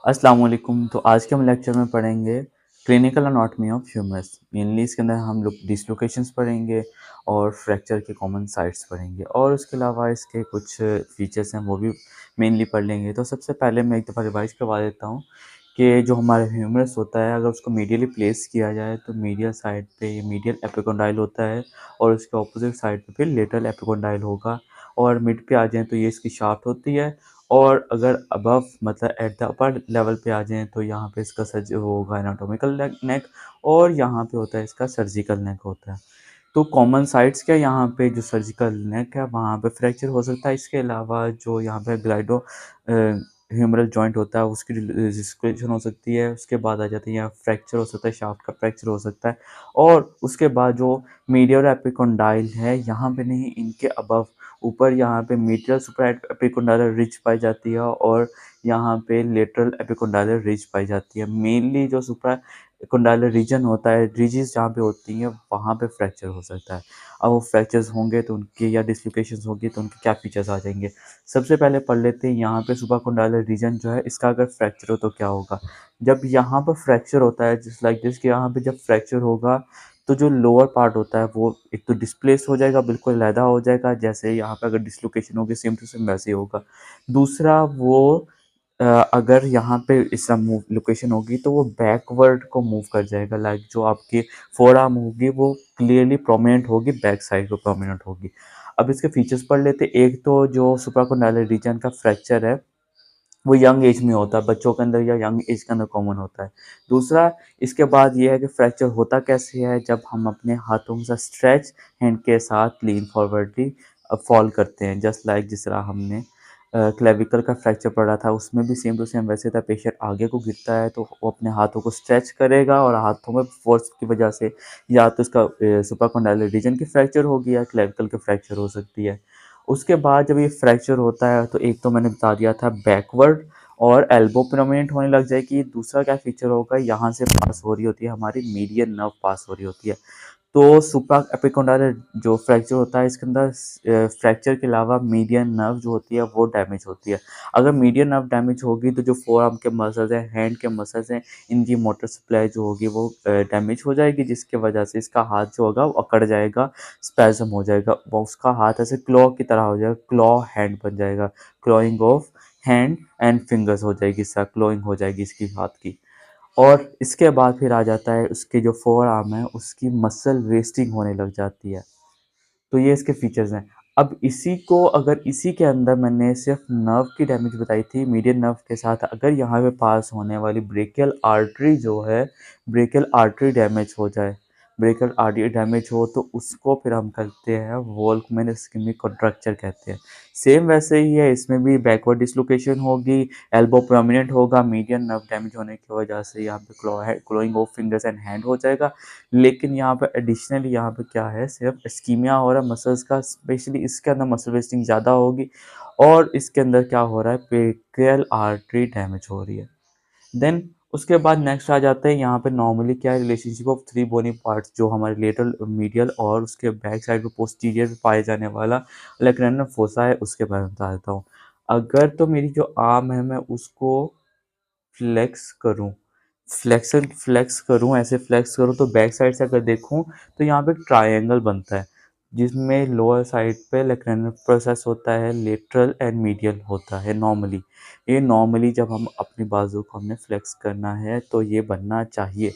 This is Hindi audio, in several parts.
अस्सलाम वालेकुम। तो आज के हम लेक्चर में पढ़ेंगे clinical anatomy of humerus. Mainly इसके अंदर हम लोग डिसलोकेशंस पढ़ेंगे और फ्रैक्चर के कॉमन साइट्स पढ़ेंगे और उसके अलावा इसके कुछ फीचर्स हैं वो भी मेनली पढ़ लेंगे। तो सबसे पहले मैं एक दफ़ा रिवाइज करवा देता हूँ कि जो हमारा ह्यूमरस होता है अगर उसको मीडियली प्लेस किया जाए तो मीडियल साइड पे ये मीडियल एपिकोंडाइल होता है और उसके ऑपोजिट साइड पे फिर लेटरल एपिकोंडाइल होगा और मिड पे आ जाएँ तो ये इसकी शाफ्ट होती है। और अगर अबव मतलब एट द अपर लेवल पे आ जाएँ तो यहाँ पे इसका वो होगा एनाटॉमिकल नेक और यहाँ पे होता है इसका सर्जिकल नेक होता है। तो कॉमन साइट्स क्या यहाँ पे जो सर्जिकल नेक है वहाँ पे फ्रैक्चर हो सकता है। इसके अलावा जो यहाँ पे ग्लाइडो ह्यूमरल जॉइंट होता है उसकी डिस्लोकेशन हो सकती है। उसके बाद आ जाती है यहाँ फ्रैक्चर हो सकता है, शाफ्ट का फ्रैक्चर हो सकता है। और उसके बाद जो मीडियल एपिकोंडाइल है यहाँ पे नहीं, इनके अबव ऊपर यहाँ पे मीडियल सुपर एपिकोंडाइलर रिज पाई जाती है और यहाँ पे लेटरल एपिकोंडाइलर रिज पाई जाती है। मेनली जो सुपर एपिकोंडाइलर रीजन होता है, रिजेस जहाँ पे होती हैं वहाँ पे फ्रैक्चर हो सकता है। अब वो फ्रैक्चर्स होंगे तो उनके या डिस्लोकेशंस होगी तो उनके क्या फीचर्स आ जाएंगे। सबसे पहले पढ़ लेते हैं यहाँ पे सुपर एपिकोंडाइलर रीजन जो है इसका अगर फ्रैक्चर हो तो क्या होगा। जब यहाँ पर फ्रैक्चर होता है जस्ट लाइक दिस कि यहाँ पे जब फ्रैक्चर होगा तो जो लोअर पार्ट होता है वो एक तो डिस्प्लेस हो जाएगा, बिल्कुल अलहदा हो जाएगा। जैसे यहाँ पे अगर डिस्लोकेशन होगी सेम टू सेम वैसे ही होगा। दूसरा वो अगर यहाँ पे इस मूव लोकेशन होगी तो वो बैकवर्ड को मूव कर जाएगा। लाइक जो आपकी फोर आर्म होगी वो क्लियरली प्रोमिनेंट होगी, बैक साइड को प्रोमिनेंट होगी। अब इसके फीचर्स पढ़ लेते हैं। एक तो जो सुप्राकोंडाइलर रीजन का फ्रैक्चर है वो यंग एज में होता है, बच्चों के अंदर या यंग एज के अंदर कॉमन होता है। दूसरा इसके बाद ये है कि फ्रैक्चर होता कैसे है, जब हम अपने हाथों के साथ स्ट्रेच हैंड के साथ लीन फॉरवर्डली फॉल करते हैं। जस्ट लाइक जिस तरह हमने क्लेविकल का फ्रैक्चर पढ़ा था उसमें भी सेम टू सेम वैसे था। पेशेंट आगे को गिरता है तो वो अपने हाथों को स्ट्रेच करेगा और हाथों में फोर्स की वजह से या तो इसका सुप्राकोंडाइलर रीजन की फ्रैक्चर होगी या क्लेविकल की फ्रैक्चर हो सकती है। उसके बाद जब ये फ्रैक्चर होता है तो एक तो मैंने बता दिया था बैकवर्ड और एल्बो प्रोमिनेंट होने लग जाएगी। दूसरा क्या फीचर होगा, यहाँ से पास हो रही होती है हमारी मीडियन नर्व पास हो रही होती है। तो सुप्रा एपिकोंडाइलर जो फ्रैक्चर होता है इसके अंदर फ्रैक्चर के अलावा मीडियन नर्व जो होती है वो डैमेज होती है। अगर मीडियन नर्व डैमेज होगी तो जो फोर आर्म के मसल्स हैं, हैंड के मसल्स हैं, इनकी मोटर सप्लाई जो होगी वो डैमेज हो जाएगी, जिसके वजह से इसका हाथ जो होगा वो अकड़ जाएगा, स्पैज़म हो जाएगा। वो उसका हाथ ऐसे क्लॉ की तरह हो जाएगा, क्लॉ हैंड बन जाएगा, clawing of hand and fingers हो जाएगी, इसका क्लॉइंग हो जाएगी इसकी हाथ की। और इसके बाद फिर आ जाता है उसके जो फोर आर्म है उसकी मसल वेस्टिंग होने लग जाती है। तो ये इसके फीचर्स हैं। अब इसी को अगर इसी के अंदर मैंने सिर्फ नर्व की डैमेज बताई थी, मीडियन नर्व के साथ अगर यहाँ पे पास होने वाली ब्रेकियल आर्टरी जो है, ब्रेकियल आर्टरी डैमेज हो जाए, ब्रेकियल आर्टरी डैमेज हो तो उसको फिर हम करते हैं वोल्कमैन इस्केमिक कॉन्ट्रैक्चर कहते हैं। सेम वैसे ही है, इसमें भी बैकवर्ड डिस्लोकेशन होगी, एल्बो प्रोमिनेंट होगा, मीडियन नर्व डैमेज होने की वजह से यहाँ पे क्लोइंग ऑफ फिंगर्स एंड हैंड हो जाएगा। लेकिन यहाँ पे एडिशनली यहाँ पे क्या है, सिर्फ इस्कीमिया हो रहा है मसल्स का, स्पेशली इसके अंदर मसल वेस्टिंग ज़्यादा होगी और इसके अंदर क्या हो रहा है, पेरिफेरल आर्टरी डैमेज हो रही है। देन उसके बाद नेक्स्ट आ जाते हैं यहाँ पे नॉर्मली क्या है, relationship of three bony parts जो हमारे लेटरल मीडियल और उसके बैक साइड पे पोस्टीरियर पे पाए जाने वाला लेक्रेनल फोसा है उसके बारे में बता देता हूँ। अगर तो मेरी जो आर्म है मैं उसको फ्लेक्स करूँ, फ्लेक्स करूँ, ऐसे फ्लेक्स करूँ तो बैक साइड से अगर देखूँ तो यहाँ पे एक ट्रायंगल बनता है जिसमें लोअर साइड पे लेक्रेनल प्रोसेस होता है, लेटरल एंड मीडियल होता है नॉर्मली। ये नॉर्मली जब हम अपनी बाजू को हमने फ्लेक्स करना है तो ये बनना चाहिए।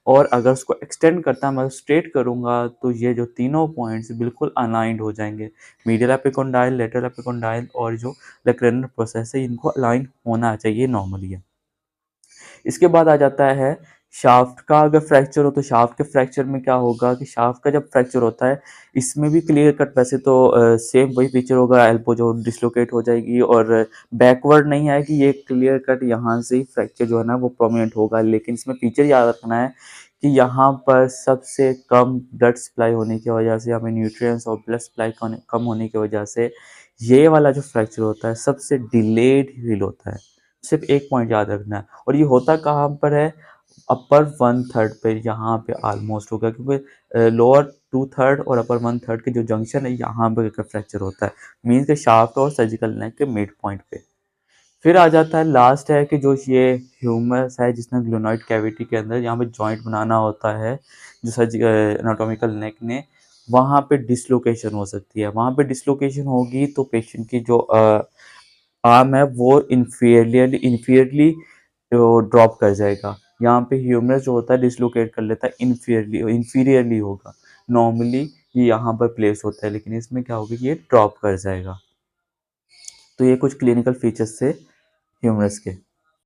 और अगर उसको एक्सटेंड करता मैं स्ट्रेट करूँगा तो ये जो तीनों पॉइंट्स बिल्कुल अलाइंड हो जाएंगे। मीडियल एपिकोंडाइल, लेटरल एपिकोंडाइल और जो लेक्रेनल प्रोसेस है इनको अलाइन होना चाहिए नॉर्मली है। इसके बाद आ जाता है शाफ्ट का अगर फ्रैक्चर हो तो शाफ्ट के फ्रैक्चर में क्या होगा कि शाफ्ट का जब फ्रैक्चर होता है इसमें भी क्लियर कट वैसे तो सेम वही फीचर होगा, एल्बो जो डिसलोकेट हो जाएगी और बैकवर्ड नहीं आएगी, ये क्लियर कट यहाँ से ही फ्रैक्चर जो है ना वो प्रोमिनेंट होगा। लेकिन इसमें फीचर याद रखना है कि यहाँ पर सबसे कम ब्लड सप्लाई होने की वजह से, हमें न्यूट्रिएंट्स और ब्लड सप्लाई कम होने की वजह से ये वाला जो फ्रैक्चर होता है सबसे डिलेड हील होता है। सिर्फ एक पॉइंट याद रखना है। और ये होता कहाँ पर है, अपर वन थर्ड पे, यहाँ पे ऑलमोस्ट होगा क्योंकि लोअर टू थर्ड और अपर वन थर्ड के जो जंक्शन है यहाँ पे फ्रैक्चर होता है, मीन्स के शाफ्ट और सर्जिकल नेक के मिड पॉइंट पे। फिर आ जाता है लास्ट है कि जो ये ह्यूमरस है जिसने ग्लोनॉइड कैविटी के अंदर यहाँ पे जॉइंट बनाना होता है, जो एनाटॉमिकल नेक ने, वहाँ पे डिसलोकेशन हो सकती है। वहाँ पे डिसलोकेशन होगी तो पेशेंट की जो आर्म है वो इन्फीरियरली ड्रॉप कर जाएगा। यहाँ पे ह्यूमरस जो होता है डिसलोकेट कर लेता है, इन्फीरियरली होगा। नॉर्मली ये यहाँ पर प्लेस होता है, लेकिन इसमें क्या होगा कि ये ड्रॉप कर जाएगा। तो ये कुछ क्लिनिकल फीचर्स थे ह्यूमरस के।